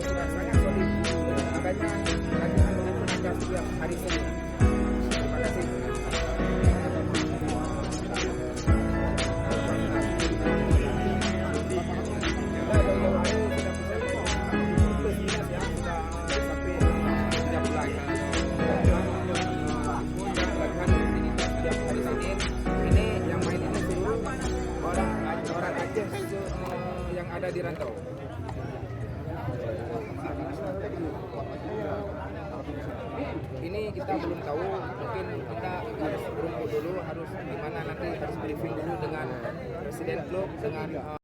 sudah sangat solid dengan adanya latihan mengatur kita setiap hari Senin. Terima kasih. Yang ada di rantau. Ini kita belum tahu, mungkin kita harus berkumpul dulu, harus gimana nanti harus briefing dulu dengan presiden klub, dengan